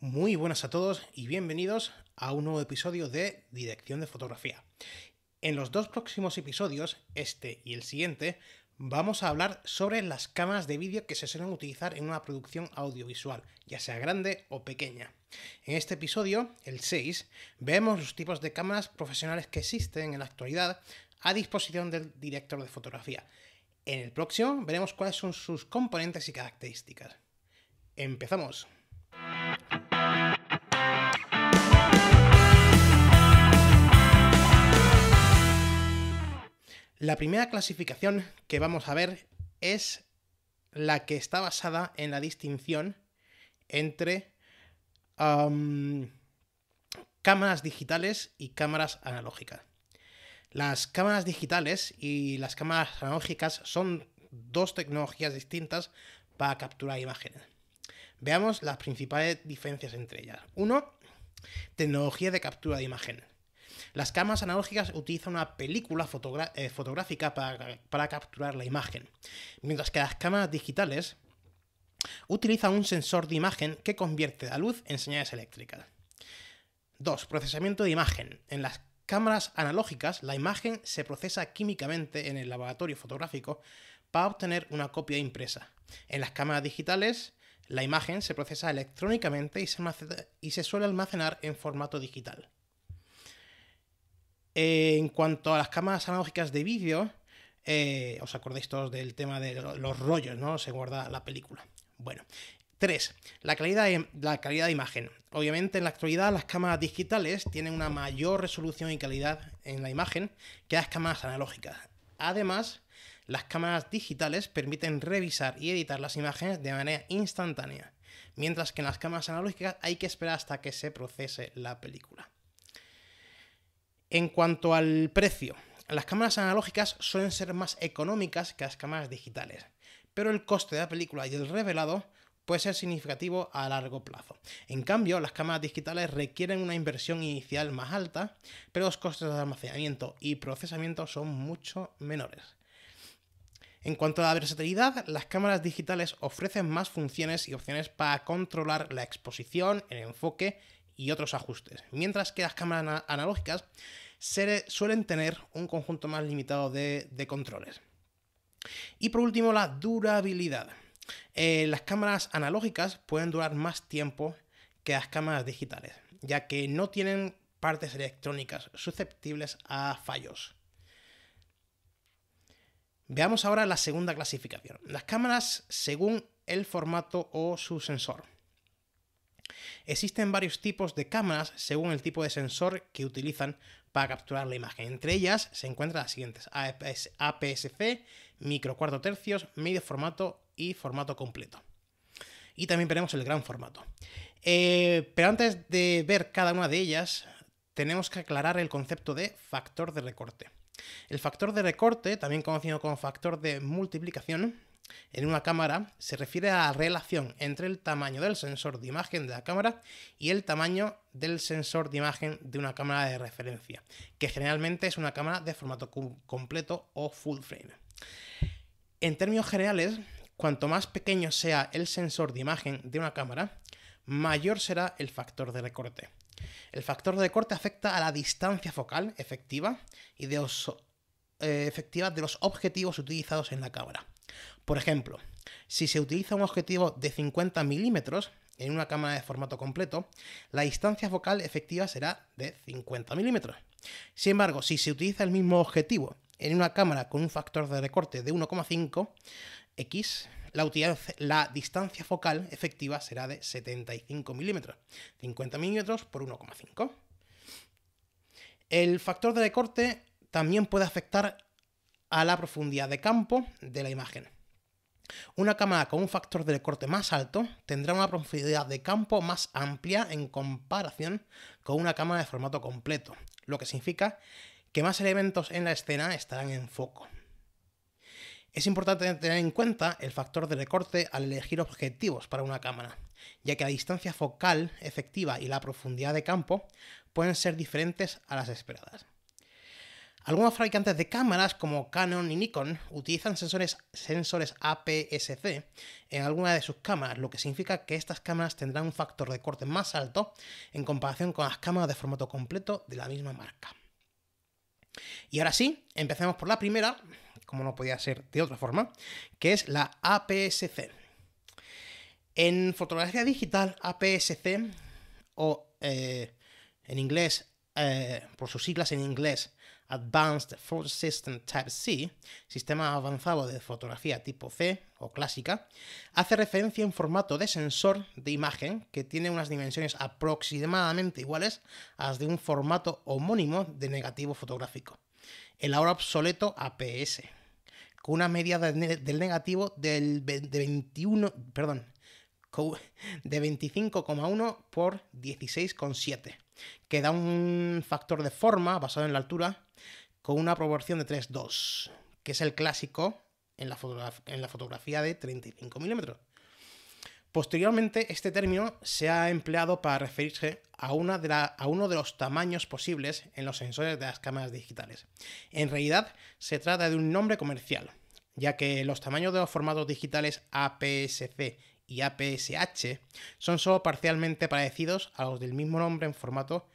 Muy buenas a todos y bienvenidos a un nuevo episodio de Dirección de Fotografía. En los dos próximos episodios, este y el siguiente, vamos a hablar sobre las cámaras de vídeo que se suelen utilizar en una producción audiovisual, ya sea grande o pequeña. En este episodio, el 6, vemos los tipos de cámaras profesionales que existen en la actualidad a disposición del director de fotografía. En el próximo veremos cuáles son sus componentes y características. ¡Empezamos! La primera clasificación que vamos a ver es la que está basada en la distinción entre cámaras digitales y cámaras analógicas. Las cámaras digitales y las cámaras analógicas son dos tecnologías distintas para capturar imágenes. Veamos las principales diferencias entre ellas. 1. Tecnología de captura de imagen. Las cámaras analógicas utilizan una película fotográfica para capturar la imagen, mientras que las cámaras digitales utilizan un sensor de imagen que convierte la luz en señales eléctricas. 2. Procesamiento de imagen. En las cámaras analógicas, la imagen se procesa químicamente en el laboratorio fotográfico para obtener una copia impresa. En las cámaras digitales, la imagen se procesa electrónicamente y se suele almacenar en formato digital. En cuanto a las cámaras analógicas de vídeo, os acordáis todos del tema de los rollos, ¿no? Se guarda la película. Bueno. 3. La calidad de imagen. Obviamente en la actualidad las cámaras digitales tienen una mayor resolución y calidad en la imagen que las cámaras analógicas. Además, las cámaras digitales permiten revisar y editar las imágenes de manera instantánea, mientras que en las cámaras analógicas hay que esperar hasta que se procese la película. En cuanto al precio, las cámaras analógicas suelen ser más económicas que las cámaras digitales, pero el coste de la película y el revelado puede ser significativo a largo plazo. En cambio, las cámaras digitales requieren una inversión inicial más alta, pero los costes de almacenamiento y procesamiento son mucho menores. En cuanto a la versatilidad, las cámaras digitales ofrecen más funciones y opciones para controlar la exposición, el enfoque y otros ajustes, mientras que las cámaras analógicas suelen tener un conjunto más limitado de controles. Y por último, la durabilidad. Las cámaras analógicas pueden durar más tiempo que las cámaras digitales, ya que no tienen partes electrónicas susceptibles a fallos. Veamos ahora la segunda clasificación. Las cámaras según el formato o su sensor. Existen varios tipos de cámaras según el tipo de sensor que utilizan para capturar la imagen. Entre ellas se encuentran las siguientes: APS-C, micro cuarto tercios, medio formato y formato completo. Y también veremos el gran formato. Pero antes de ver cada una de ellas, tenemos que aclarar el concepto de factor de recorte. El factor de recorte, también conocido como factor de multiplicación, en una cámara se refiere a la relación entre el tamaño del sensor de imagen de la cámara y el tamaño del sensor de imagen de una cámara de referencia, que generalmente es una cámara de formato completo o full frame. En términos generales, cuanto más pequeño sea el sensor de imagen de una cámara, mayor será el factor de recorte. El factor de recorte afecta a la distancia focal efectiva y de los objetivos utilizados en la cámara. Por ejemplo, si se utiliza un objetivo de 50 milímetros en una cámara de formato completo, la distancia focal efectiva será de 50 milímetros. Sin embargo, si se utiliza el mismo objetivo en una cámara con un factor de recorte de 1,5x, la distancia focal efectiva será de 75 milímetros. 50 milímetros por 1,5. El factor de recorte también puede afectar a la profundidad de campo de la imagen. Una cámara con un factor de recorte más alto tendrá una profundidad de campo más amplia en comparación con una cámara de formato completo, lo que significa que más elementos en la escena estarán en foco. Es importante tener en cuenta el factor de recorte al elegir objetivos para una cámara, ya que la distancia focal efectiva y la profundidad de campo pueden ser diferentes a las esperadas. Algunos fabricantes de cámaras como Canon y Nikon utilizan sensores APS-C en alguna de sus cámaras, lo que significa que estas cámaras tendrán un factor de corte más alto en comparación con las cámaras de formato completo de la misma marca. Y ahora sí, empecemos por la primera, como no podía ser de otra forma, que es la APS-C. En fotografía digital, APS-C, o en inglés, por sus siglas en inglés, Advanced Photo System Type C, sistema avanzado de fotografía tipo C o clásica, hace referencia a un formato de sensor de imagen que tiene unas dimensiones aproximadamente iguales a las de un formato homónimo de negativo fotográfico, el ahora obsoleto APS, con una media del negativo de 25,1 por 16,7, que da un factor de forma basado en la altura con una proporción de 3:2, que es el clásico en la fotografía de 35 milímetros. Posteriormente, este término se ha empleado para referirse a uno de los tamaños posibles en los sensores de las cámaras digitales. En realidad, se trata de un nombre comercial, ya que los tamaños de los formatos digitales APS-C y APS-H son solo parcialmente parecidos a los del mismo nombre en formato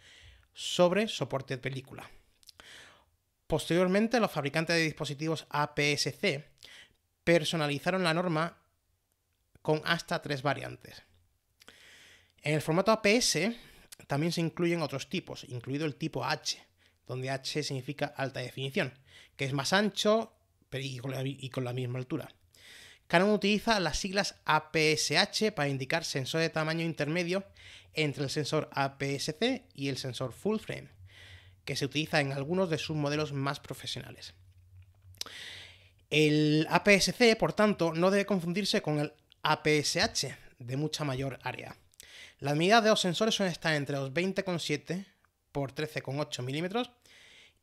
sobre soporte de película. Posteriormente, los fabricantes de dispositivos APS-C personalizaron la norma con hasta 3 variantes. En el formato APS también se incluyen otros tipos, incluido el tipo H, donde H significa alta definición, que es más ancho y con la misma altura. Canon utiliza las siglas APS-H para indicar sensor de tamaño intermedio entre el sensor APS-C y el sensor full frame, que se utiliza en algunos de sus modelos más profesionales. El APS-C, por tanto, no debe confundirse con el APS-H, de mucha mayor área. Las medidas de los sensores suelen estar entre los 20,7 por 13,8 milímetros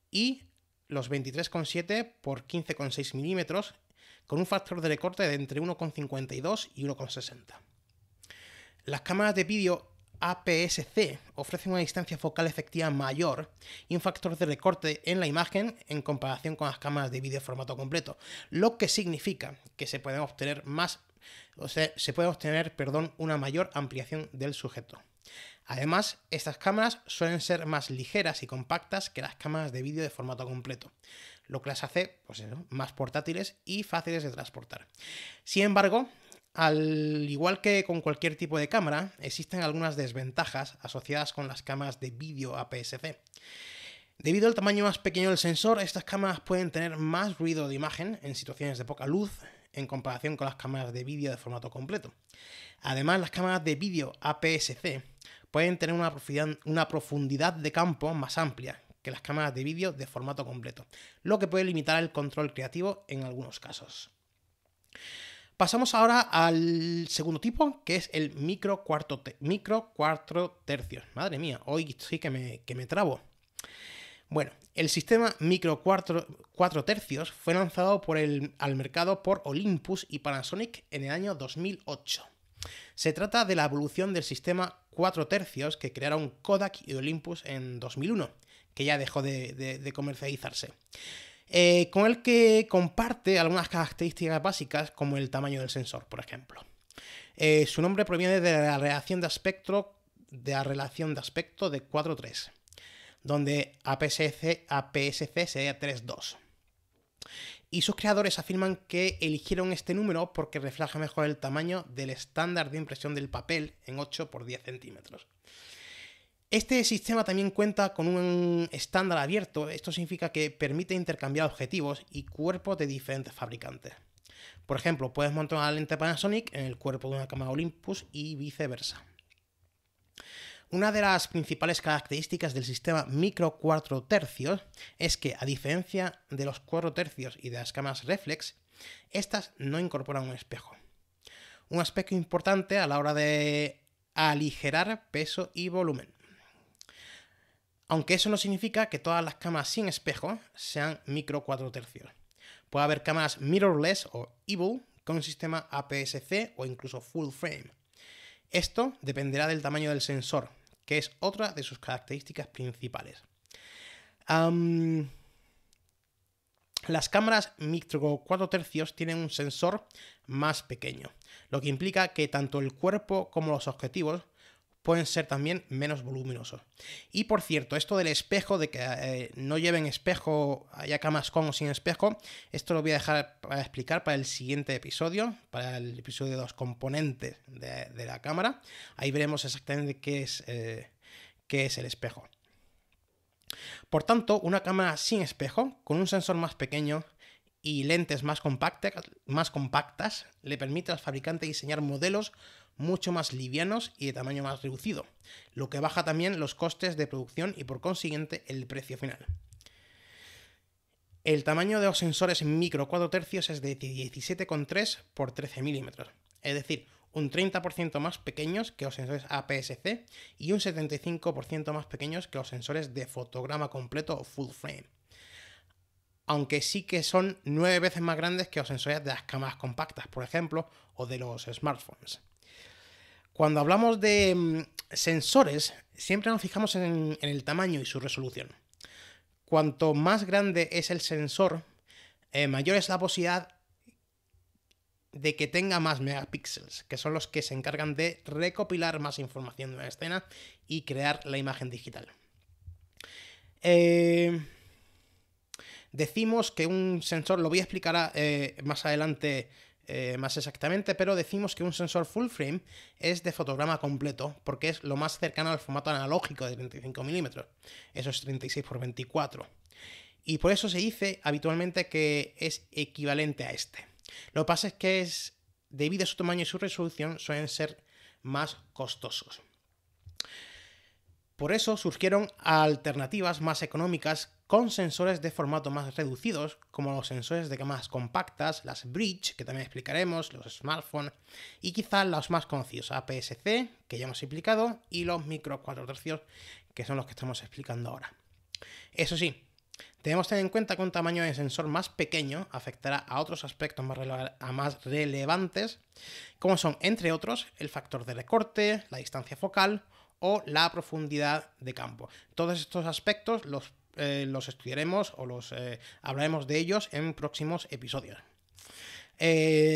y los 23,7 por 15,6 milímetros, con un factor de recorte de entre 1,52 y 1,60. Las cámaras de vídeo APS-C ofrecen una distancia focal efectiva mayor y un factor de recorte en la imagen en comparación con las cámaras de vídeo formato completo, lo que significa que se puede obtener una mayor ampliación del sujeto. Además, estas cámaras suelen ser más ligeras y compactas que las cámaras de vídeo de formato completo, lo que las hace más portátiles y fáciles de transportar. Sin embargo, al igual que con cualquier tipo de cámara, existen algunas desventajas asociadas con las cámaras de vídeo APS-C. Debido al tamaño más pequeño del sensor, estas cámaras pueden tener más ruido de imagen en situaciones de poca luz en comparación con las cámaras de vídeo de formato completo. Además, las cámaras de vídeo APS-C pueden tener una profundidad de campo más amplia que las cámaras de vídeo de formato completo, lo que puede limitar el control creativo en algunos casos. Pasamos ahora al segundo tipo, que es el micro 4 tercios. Madre mía, hoy sí que me trabo. Bueno, el sistema micro 4 tercios fue lanzado al mercado por Olympus y Panasonic en el año 2008. Se trata de la evolución del sistema 4 tercios que crearon Kodak y Olympus en 2001, que ya dejó de comercializarse. Con el que comparte algunas características básicas como el tamaño del sensor, por ejemplo. Su nombre proviene de la relación de aspecto de 4:3, donde APS-C sería 3:2. Y sus creadores afirman que eligieron este número porque refleja mejor el tamaño del estándar de impresión del papel en 8 por 10 centímetros. Este sistema también cuenta con un estándar abierto. Esto significa que permite intercambiar objetivos y cuerpos de diferentes fabricantes. Por ejemplo, puedes montar una lente Panasonic en el cuerpo de una cámara Olympus y viceversa. Una de las principales características del sistema micro 4 tercios es que, a diferencia de los 4 tercios y de las cámaras reflex, estas no incorporan un espejo. Un aspecto importante a la hora de aligerar peso y volumen. Aunque eso no significa que todas las cámaras sin espejo sean micro 4 tercios. Puede haber cámaras mirrorless o EVO con un sistema APS-C o incluso full frame. Esto dependerá del tamaño del sensor, que es otra de sus características principales. Las cámaras micro 4 tercios tienen un sensor más pequeño, lo que implica que tanto el cuerpo como los objetivos pueden ser también menos voluminosos. Y por cierto, esto del espejo, de que no lleven espejo, haya cámaras con o sin espejo, esto lo voy a dejar para explicar para el siguiente episodio, para el episodio de los componentes de la cámara. Ahí veremos exactamente qué es el espejo. Por tanto, una cámara sin espejo, con un sensor más pequeño y lentes más compactas, le permite al fabricante diseñar modelos mucho más livianos y de tamaño más reducido, lo que baja también los costes de producción y por consiguiente el precio final. El tamaño de los sensores micro 4 tercios es de 17,3 por 13 milímetros, es decir, un 30% más pequeños que los sensores APS-C y un 75% más pequeños que los sensores de fotograma completo o full frame. Aunque sí que son 9 veces más grandes que los sensores de las cámaras compactas, por ejemplo, o de los smartphones. Cuando hablamos de sensores, siempre nos fijamos en el tamaño y su resolución. Cuanto más grande es el sensor, mayor es la posibilidad de que tenga más megapíxeles, que son los que se encargan de recopilar más información de una escena y crear la imagen digital. Decimos que un sensor, lo voy a explicar más adelante más exactamente, pero decimos que un sensor full frame es de fotograma completo, porque es lo más cercano al formato analógico de 35 milímetros. Eso es 36 por 24. Y por eso se dice habitualmente que es equivalente a este. Lo que pasa es que debido a su tamaño y su resolución, suelen ser más costosos. Por eso surgieron alternativas más económicas con sensores de formato más reducidos, como los sensores de cámaras compactas, las bridge, que también explicaremos, los smartphones, y quizás los más conocidos, APS-C, que ya hemos explicado, y los micro 4 tercios, que son los que estamos explicando ahora. Eso sí, debemos tener en cuenta que un tamaño de sensor más pequeño afectará a otros aspectos más relevantes, como son, entre otros, el factor de recorte, la distancia focal o la profundidad de campo. Todos estos aspectos los estudiaremos o hablaremos de ellos en próximos episodios.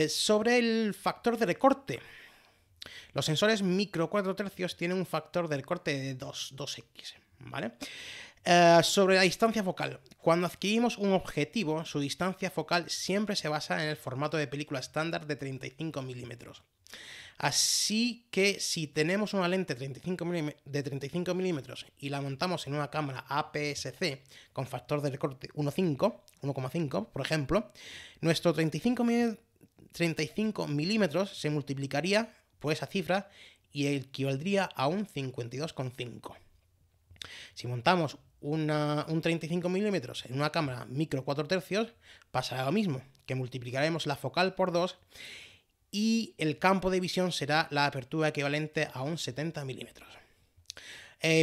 Sobre el factor de recorte, los sensores micro 4 tercios tienen un factor de recorte de 2x, ¿vale? Sobre la distancia focal, cuando adquirimos un objetivo, su distancia focal siempre se basa en el formato de película estándar de 35 milímetros. Así que si tenemos una lente de 35 milímetros y la montamos en una cámara APS-C con factor de recorte 1,5, por ejemplo, nuestro 35 milímetros se multiplicaría por esa cifra y equivaldría a un 52,5. Si montamos un 35 milímetros en una cámara micro 4 tercios, pasará lo mismo, que multiplicaremos la focal por 2 y el campo de visión será la apertura equivalente a un 70 milímetros.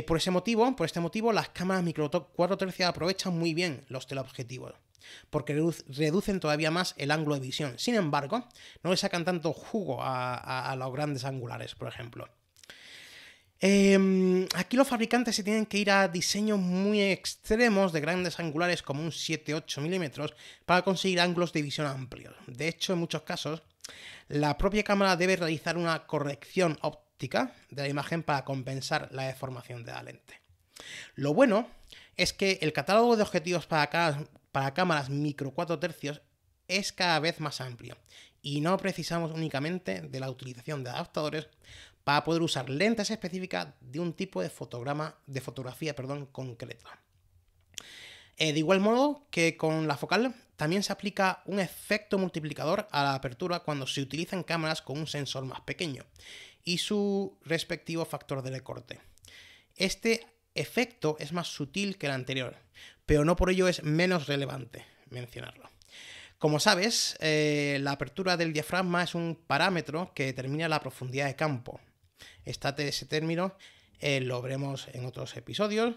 Por este motivo, las cámaras micro 4 tercios aprovechan muy bien los teleobjetivos, porque reducen todavía más el ángulo de visión. Sin embargo, no le sacan tanto jugo a los grandes angulares, por ejemplo. Aquí los fabricantes se tienen que ir a diseños muy extremos de grandes angulares como un 7-8 milímetros para conseguir ángulos de visión amplios. De hecho, en muchos casos, la propia cámara debe realizar una corrección óptica de la imagen para compensar la deformación de la lente. Lo bueno es que el catálogo de objetivos para cámaras micro 4 tercios es cada vez más amplio y no precisamos únicamente de la utilización de adaptadores para poder usar lentes específicas de un tipo de fotografía concreto. De igual modo que con la focal, también se aplica un efecto multiplicador a la apertura cuando se utilizan cámaras con un sensor más pequeño y su respectivo factor de recorte. Este efecto es más sutil que el anterior, pero no por ello es menos relevante mencionarlo. Como sabes, la apertura del diafragma es un parámetro que determina la profundidad de campo. Ese término lo veremos en otros episodios.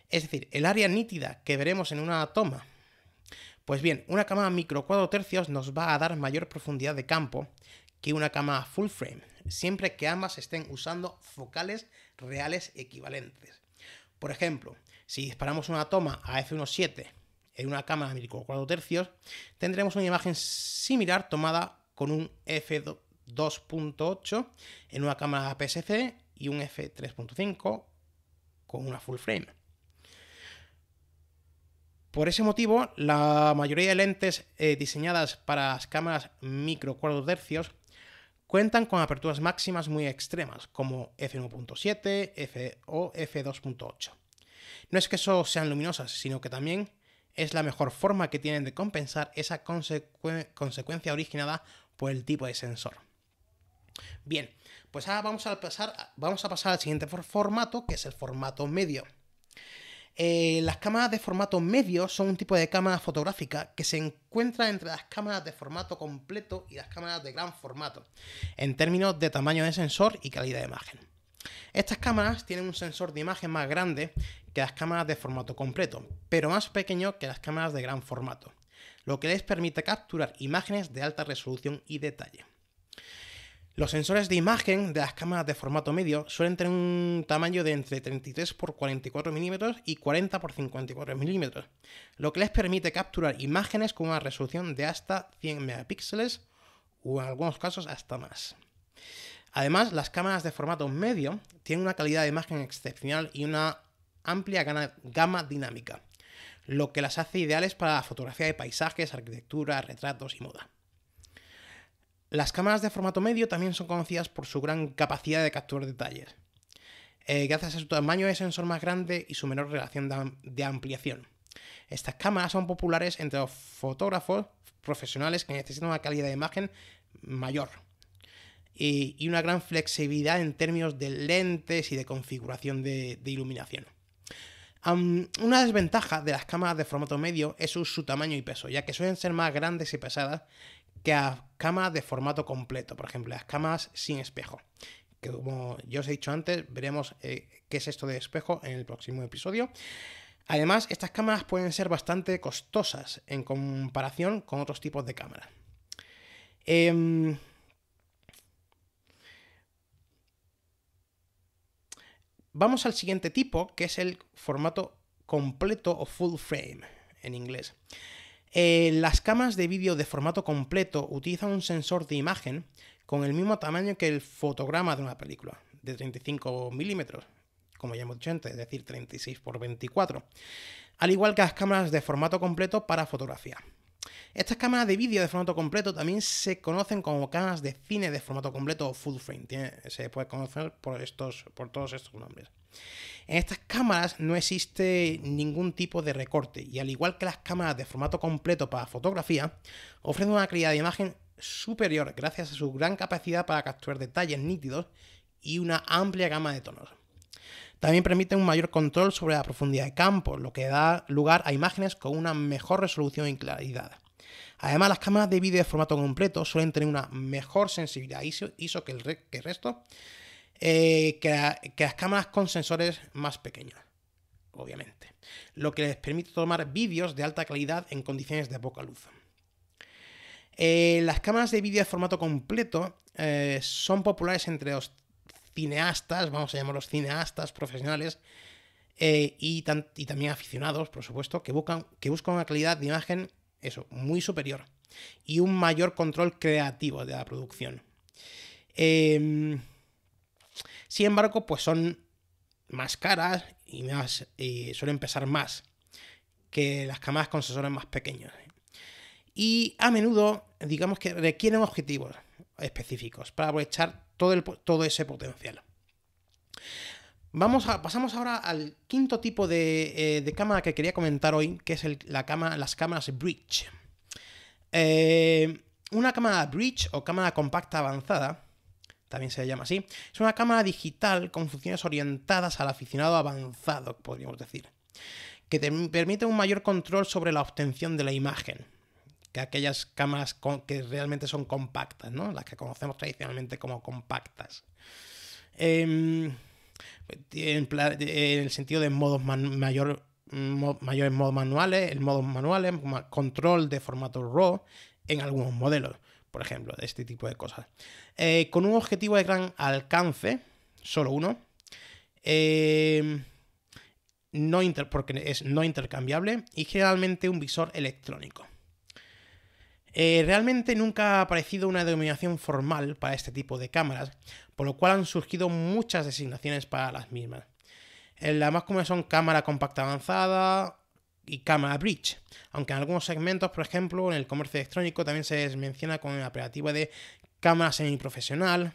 Es decir, el área nítida que veremos en una toma. Pues bien, una cámara micro 4 tercios nos va a dar mayor profundidad de campo que una cámara full frame, siempre que ambas estén usando focales reales equivalentes. Por ejemplo, si disparamos una toma a f1.7 en una cámara micro 4 tercios, tendremos una imagen similar tomada con un f2.8 en una cámara APS-C y un f3.5 con una full frame. Por ese motivo, la mayoría de lentes diseñadas para las cámaras micro 4 tercios cuentan con aperturas máximas muy extremas, como f1.7 o f2.8. No es que solo sean luminosas, sino que también es la mejor forma que tienen de compensar esa consecuencia originada por el tipo de sensor. Bien, pues ahora vamos a pasar al siguiente formato, que es el formato medio. Las cámaras de formato medio son un tipo de cámara fotográfica que se encuentra entre las cámaras de formato completo y las cámaras de gran formato, en términos de tamaño de sensor y calidad de imagen. Estas cámaras tienen un sensor de imagen más grande que las cámaras de formato completo, pero más pequeño que las cámaras de gran formato, lo que les permite capturar imágenes de alta resolución y detalle. Los sensores de imagen de las cámaras de formato medio suelen tener un tamaño de entre 33 x 44 mm y 40 x 54 mm, lo que les permite capturar imágenes con una resolución de hasta 100 megapíxeles o en algunos casos hasta más. Además, las cámaras de formato medio tienen una calidad de imagen excepcional y una amplia gama dinámica, lo que las hace ideales para la fotografía de paisajes, arquitectura, retratos y moda. Las cámaras de formato medio también son conocidas por su gran capacidad de capturar detalles, gracias a su tamaño de sensor más grande y su menor relación de ampliación. Estas cámaras son populares entre los fotógrafos profesionales que necesitan una calidad de imagen mayor y una gran flexibilidad en términos de lentes y de configuración de iluminación. Una desventaja de las cámaras de formato medio es su tamaño y peso, ya que suelen ser más grandes y pesadas que a cámaras de formato completo, por ejemplo, las cámaras sin espejo, que como ya os he dicho antes, veremos qué es esto de espejo en el próximo episodio. Además, estas cámaras pueden ser bastante costosas en comparación con otros tipos de cámaras. Vamos al siguiente tipo, que es el formato completo o full frame en inglés. Las cámaras de vídeo de formato completo utilizan un sensor de imagen con el mismo tamaño que el fotograma de una película, de 35 milímetros, como ya hemos dicho antes, es decir, 36 x 24, al igual que las cámaras de formato completo para fotografía. Estas cámaras de vídeo de formato completo también se conocen como cámaras de cine de formato completo o full frame. Se puede conocer por todos estos nombres. En estas cámaras no existe ningún tipo de recorte y al igual que las cámaras de formato completo para fotografía, ofrecen una calidad de imagen superior gracias a su gran capacidad para capturar detalles nítidos y una amplia gama de tonos. También permiten un mayor control sobre la profundidad de campo, lo que da lugar a imágenes con una mejor resolución y claridad. Además, las cámaras de vídeo de formato completo suelen tener una mejor sensibilidad ISO que el resto, que las cámaras con sensores más pequeños, obviamente, lo que les permite tomar vídeos de alta calidad en condiciones de poca luz. Las cámaras de vídeo de formato completo son populares entre los cineastas, vamos a llamarlos cineastas profesionales, y también aficionados, por supuesto, que buscan una calidad de imagen muy superior y un mayor control creativo de la producción. Sin embargo, pues son más caras y suelen pesar más que las cámaras con sensores más pequeños. Y a menudo, digamos que requieren objetivos específicos para aprovechar todo ese potencial. Pasamos ahora al quinto tipo de cámara que quería comentar hoy, que es las cámaras bridge. Una cámara bridge o cámara compacta avanzada, también se llama así, es una cámara digital con funciones orientadas al aficionado avanzado, podríamos decir, que te permite un mayor control sobre la obtención de la imagen que aquellas cámaras que realmente son compactas, ¿no? Las que conocemos tradicionalmente como compactas. En el sentido de mayores modos manuales, control de formato RAW en algunos modelos, por ejemplo, de este tipo de cosas. Con un objetivo de gran alcance, solo uno, porque es no intercambiable, y generalmente un visor electrónico. Realmente nunca ha aparecido una denominación formal para este tipo de cámaras, por lo cual han surgido muchas designaciones para las mismas. Las más comunes son cámara compacta avanzada y cámara bridge, aunque en algunos segmentos, por ejemplo, en el comercio electrónico también se les menciona con el apelativo de cámara semiprofesional,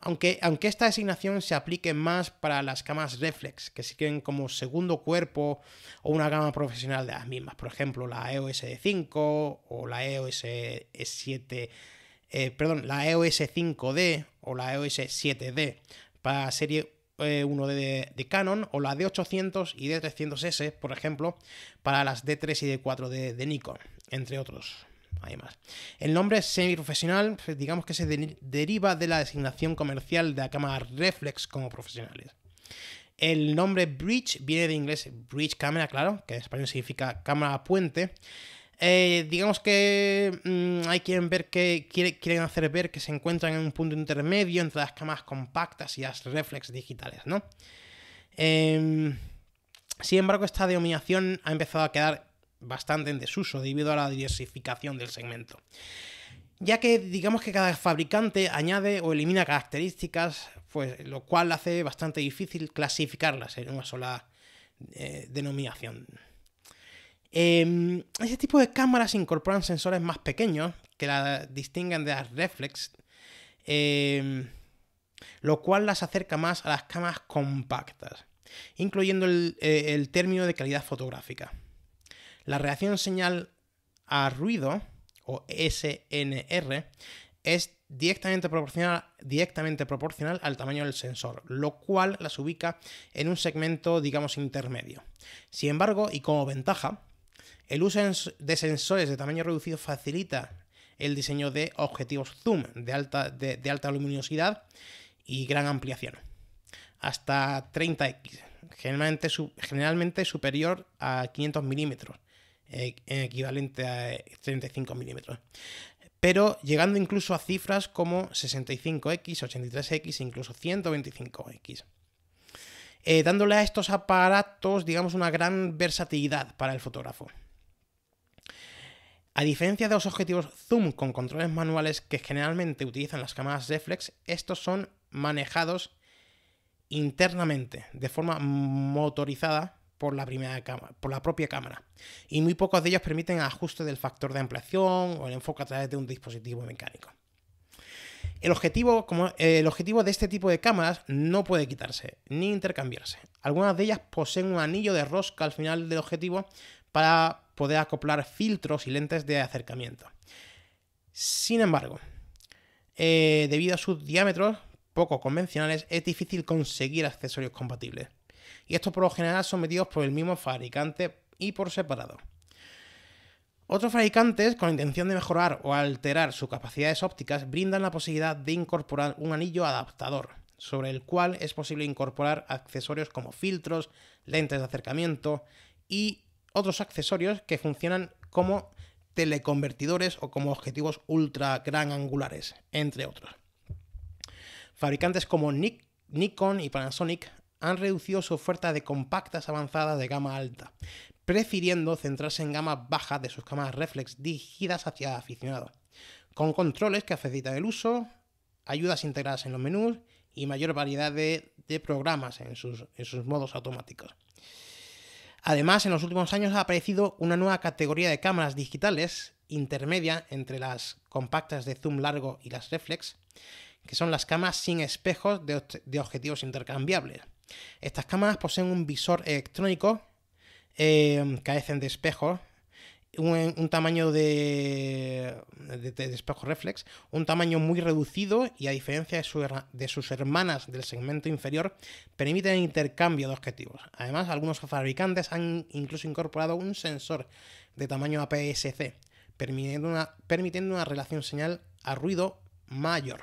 aunque esta designación se aplique más para las cámaras reflex, que sirven como segundo cuerpo o una gama profesional de las mismas, por ejemplo la EOS D5 o la EOS 7, la EOS 5D o la EOS 7D para serie 1D de Canon, o la D800 y D300S, por ejemplo, para las D3 y D4 de Nikon, entre otros. Además, el nombre semiprofesional, digamos que se deriva de la designación comercial de la cámara reflex como profesionales. El nombre bridge viene de inglés bridge camera, claro, que en español significa cámara puente. Digamos que hay quien quieren hacer ver que se encuentran en un punto intermedio entre las cámaras compactas y las reflex digitales, ¿no? Sin embargo, esta denominación ha empezado a quedar bastante en desuso debido a la diversificación del segmento, ya que digamos que cada fabricante añade o elimina características, pues, lo cual hace bastante difícil clasificarlas en una sola denominación. Este tipo de cámaras incorporan sensores más pequeños que la distinguen de las reflex, lo cual las acerca más a las cámaras compactas, incluyendo el término de calidad fotográfica. La reacción señal a ruido, o SNR, es directamente proporcional al tamaño del sensor, lo cual las ubica en un segmento, digamos, intermedio. Sin embargo, y como ventaja, el uso de sensores de tamaño reducido facilita el diseño de objetivos zoom de alta luminosidad y gran ampliación, hasta 30x, generalmente superior a 500 milímetros, equivalente a 35 milímetros, pero llegando incluso a cifras como 65x, 83x e incluso 125x, dándole a estos aparatos, digamos, una gran versatilidad para el fotógrafo. A diferencia de los objetivos zoom con controles manuales que generalmente utilizan las cámaras reflex, estos son manejados internamente, de forma motorizada por la propia cámara, y muy pocos de ellos permiten ajuste del factor de ampliación o el enfoque a través de un dispositivo mecánico. El objetivo de este tipo de cámaras no puede quitarse ni intercambiarse. Algunas de ellas poseen un anillo de rosca al final del objetivo para poder acoplar filtros y lentes de acercamiento. Sin embargo, debido a sus diámetros poco convencionales, es difícil conseguir accesorios compatibles, y estos por lo general son vendidos por el mismo fabricante y por separado. Otros fabricantes, con la intención de mejorar o alterar sus capacidades ópticas, brindan la posibilidad de incorporar un anillo adaptador, sobre el cual es posible incorporar accesorios como filtros, lentes de acercamiento y otros accesorios que funcionan como teleconvertidores o como objetivos ultra gran angulares, entre otros. Fabricantes como Nikon y Panasonic han reducido su oferta de compactas avanzadas de gama alta, prefiriendo centrarse en gama baja de sus cámaras reflex dirigidas hacia aficionados, con controles que facilitan el uso, ayudas integradas en los menús y mayor variedad de programas en sus modos automáticos. Además, en los últimos años ha aparecido una nueva categoría de cámaras digitales intermedia entre las compactas de zoom largo y las reflex, que son las cámaras sin espejos de objetivos intercambiables. Estas cámaras poseen un visor electrónico, carecen de espejos, un tamaño de espejo reflex, un tamaño muy reducido, y a diferencia de sus hermanas del segmento inferior, permiten el intercambio de objetivos. Además, algunos fabricantes han incluso incorporado un sensor de tamaño APS-C, permitiendo una relación señal a ruido mayor,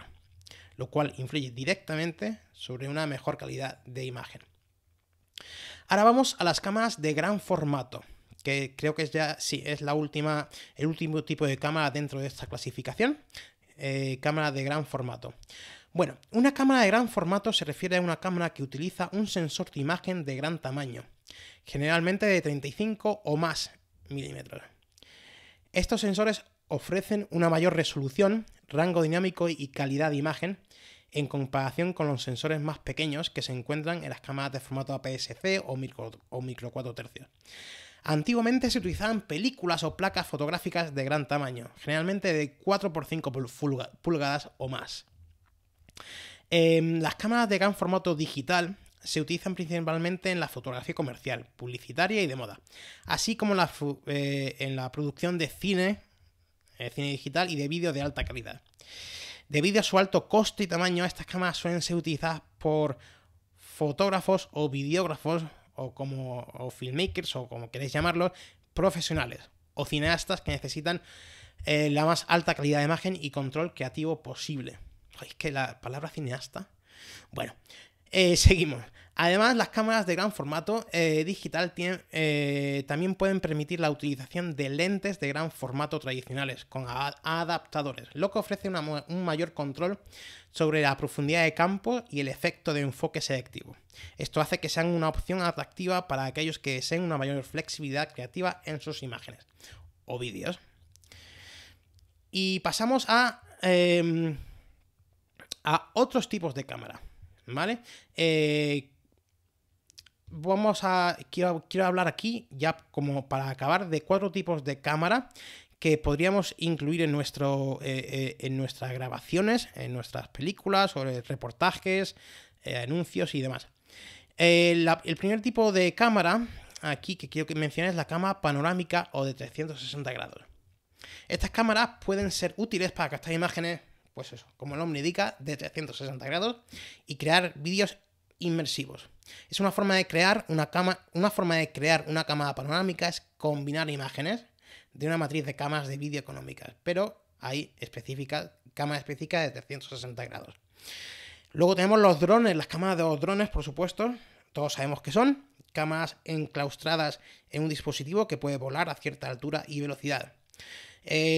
lo cual influye directamente sobre una mejor calidad de imagen. Ahora vamos a las cámaras de gran formato, que creo que es el último tipo de cámara dentro de esta clasificación. Cámara de gran formato. Bueno, una cámara de gran formato se refiere a una cámara que utiliza un sensor de imagen de gran tamaño, generalmente de 35 o más milímetros. Estos sensores ofrecen una mayor resolución, rango dinámico y calidad de imagen en comparación con los sensores más pequeños que se encuentran en las cámaras de formato APS-C o micro 4 tercios. Antiguamente se utilizaban películas o placas fotográficas de gran tamaño, generalmente de 4x5 pulgadas o más. Las cámaras de gran formato digital se utilizan principalmente en la fotografía comercial, publicitaria y de moda, así como en la producción de cine digital y de vídeo de alta calidad. Debido a su alto coste y tamaño, estas cámaras suelen ser utilizadas por fotógrafos o videógrafos o filmmakers, o como queréis llamarlos, profesionales o cineastas que necesitan la más alta calidad de imagen y control creativo posible. Es que la palabra cineasta... Bueno, seguimos. Además, las cámaras de gran formato digital también pueden permitir la utilización de lentes de gran formato tradicionales con adaptadores, lo que ofrece un mayor control sobre la profundidad de campo y el efecto de enfoque selectivo. Esto hace que sean una opción atractiva para aquellos que deseen una mayor flexibilidad creativa en sus imágenes o vídeos. Y pasamos a otros tipos de cámara, ¿vale? Quiero hablar aquí, ya como para acabar, de 4 tipos de cámara que podríamos incluir en nuestras grabaciones, en nuestras películas, o reportajes, anuncios y demás. El primer tipo de cámara aquí que quiero mencionar es la cámara panorámica o de 360 grados. Estas cámaras pueden ser útiles para captar imágenes, pues eso, como el nombre indica, de 360 grados y crear vídeos inmersivos. Es una forma de crear una cámara panorámica, es combinar imágenes de una matriz de cámaras de vídeo económicas, pero hay cámara específica de 360 grados. Luego tenemos los drones, las cámaras de los drones, por supuesto, todos sabemos que son cámaras enclaustradas en un dispositivo que puede volar a cierta altura y velocidad.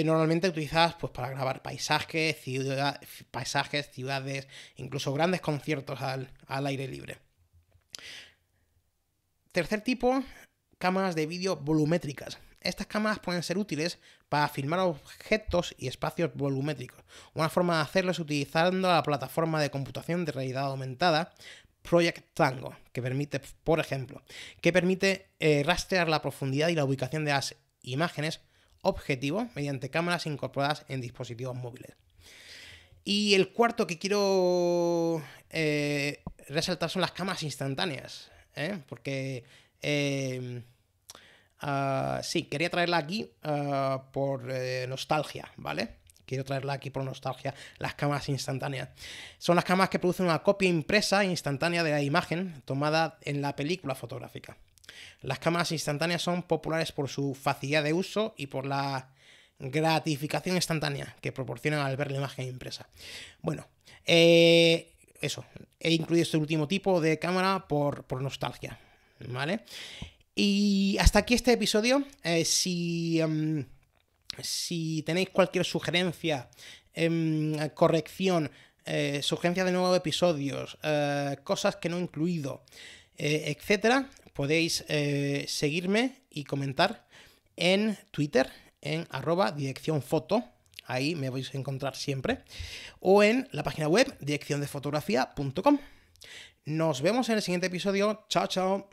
Normalmente utilizadas pues, para grabar paisajes, ciudades, incluso grandes conciertos al aire libre. Tercer tipo, cámaras de vídeo volumétricas. Estas cámaras pueden ser útiles para filmar objetos y espacios volumétricos. Una forma de hacerlo es utilizando la plataforma de computación de realidad aumentada Project Tango, que permite, por ejemplo, rastrear la profundidad y la ubicación de las imágenes objetivo mediante cámaras incorporadas en dispositivos móviles. Y el cuarto que quiero resaltar son las cámaras instantáneas, porque sí, quería traerla aquí por nostalgia, ¿vale? Quiero traerla aquí por nostalgia, las cámaras instantáneas. Son las cámaras que producen una copia impresa instantánea de la imagen tomada en la película fotográfica. Las cámaras instantáneas son populares por su facilidad de uso y por la gratificación instantánea que proporcionan al ver la imagen impresa. Bueno, eso, he incluido este último tipo de cámara por nostalgia, ¿vale? Y hasta aquí este episodio. Si tenéis cualquier sugerencia, corrección, sugerencia de nuevos episodios, cosas que no he incluido, etcétera, podéis seguirme y comentar en Twitter, en @direccionfoto, ahí me vais a encontrar siempre, o en la página web direcciondefotografía.com. Nos vemos en el siguiente episodio. Chao, chao.